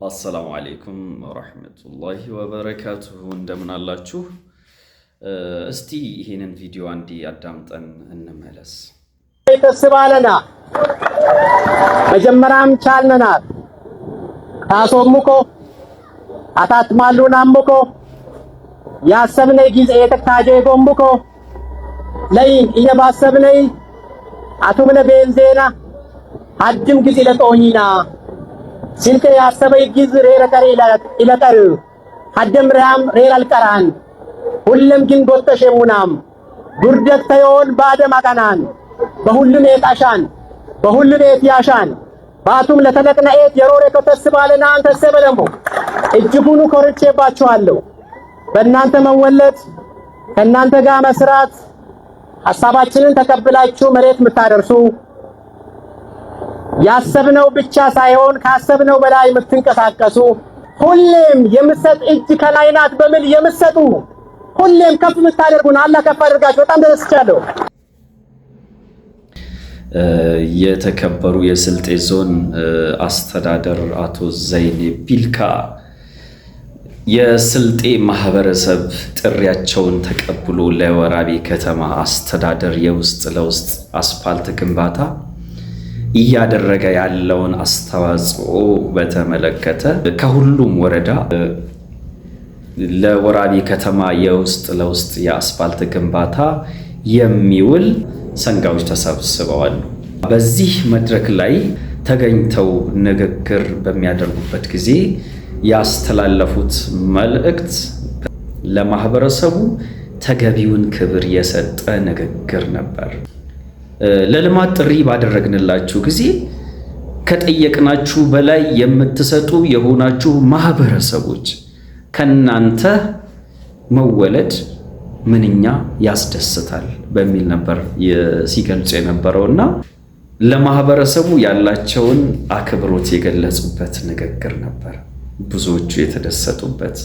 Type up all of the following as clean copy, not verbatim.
አሰላሙ አለይኩም ወራህመቱላሂ ወበረካቱሁ እንደምን አላችሁ? እስቲ ይሄንን ቪዲዮ አንዲ አዳምጠን እንመለስ። ተስባለና መጀመሪያም ቻልነናል ታሶሙኮ አታትማሉናሙኮ ያሰብነ ጊዜ የተካጀ ጎምቡኮ ላይ እየባሰብነይ አቱምነ ቤንዜና አጅም ጊዜ ለጦኝና ሲልከ ያሰበይ ጊዜ ሬረከሪ ኢለቀር አደም ራም ሬራል ቀራን ሁሉም ግን ጎተሸሙናም ጉርደት ተዮን ባደም አቀናን በሁሉም የታሻን በሁሉም የትያሻን ባቱም ለተለቅነኤት የሮሬ ከተስባለና አንተ ሰበለሙ እጅጉኑ ኮርቼባችኋለሁ። በእናንተ መወለድ ከእናንተ ጋር መስራት ሐሳባችንን ተቀብላችሁ መሬት የምታደርሱ ያሰብነው ብቻ ሳይሆን ካሰብነው በላይ የምትንቀሳቀሱ ሁሌም የምትሰጥ እጅ ከላይ ናት በሚል የምትሰጡ ሁሌም ከፍ የምታደርጉን አላህ ከፍ አድርጋችሁ በጣም ተደስቻለሁ። የተከበሩ የስልጤ ዞን አስተዳደር አቶ ዘይኔ ቢልካ የስልጤ ማህበረሰብ ጥሪያቸውን ተቀብሎ ለወራቤ ከተማ አስተዳደር የውስጥ ለውስጥ አስፋልት ግንባታ እያደረገ ያለውን አስተዋጽኦ በተመለከተ ከሁሉም ወረዳ ለወራቤ ከተማ የውስጥ ለውስጥ የአስፋልት ግንባታ የሚውል ሰንጋዎች ተሰብስበዋል። በዚህ መድረክ ላይ ተገኝተው ንግግር በሚያደርጉበት ጊዜ ያስተላለፉት መልእክት ለማህበረሰቡ ተገቢውን ክብር የሰጠ ንግግር ነበር። ለልማት ጥሪ ባደረግንላችሁ ጊዜ ከጠየቅናችሁ በላይ የምትሰጡ የሆናችሁ ማህበረሰቦች ከናንተ መወለድ ምንኛ ያስደስታል በሚል ነበር ሲገልጹ የነበረውና ለማህበረሰቡ ያላቸውን አክብሮት የገለጹበት ንግግር ነበር። ብዙዎቹ የተደሰቱበት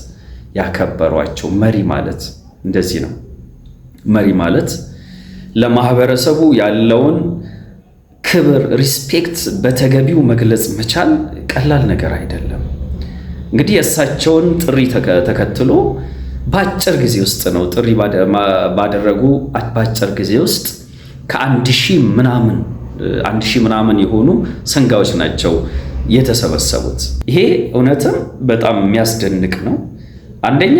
ያከበሯቸው። መሪ ማለት እንደዚህ ነው። መሪ ማለት ለማህበረሰቡ ያለውን ክብር ሪስፔክት በተገቢው መግለጽ መቻል ቀላል ነገር አይደለም። እንግዲህ የእሳቸውን ጥሪ ተከትሎ በአጭር ጊዜ ውስጥ ነው ጥሪ ባደረጉ በአጭር ጊዜ ውስጥ ከአንድ ሺህ ምናምን የሆኑ ሰንጋዎች ናቸው የተሰበሰቡት። ይሄ እውነትም በጣም የሚያስደንቅ ነው። አንደኛ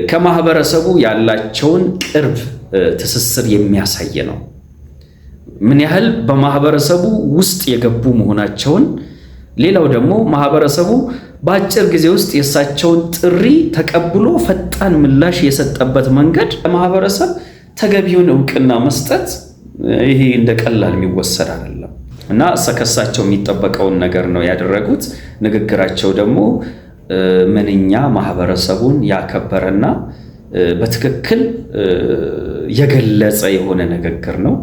ከማህበረሰቡ ያላቸውን ቅርብ ትስስር የሚያሳይ ነው። ምን ያህል በማህበረሰቡ ውስጥ የገቡ መሆናቸውን። ሌላው ደግሞ ማህበረሰቡ በአጭር ጊዜ ውስጥ የእሳቸውን ጥሪ ተቀብሎ ፈጣን ምላሽ የሰጠበት መንገድ ለማህበረሰብ ተገቢውን እውቅና መስጠት ይሄ እንደ ቀላል የሚወሰድ አይደለም እና ከእሳቸው የሚጠበቀውን ነገር ነው ያደረጉት። ንግግራቸው ደግሞ ምንኛ ማህበረሰቡን ያከበረና በትክክል የገለጸ የሆነ ንግግር ነው።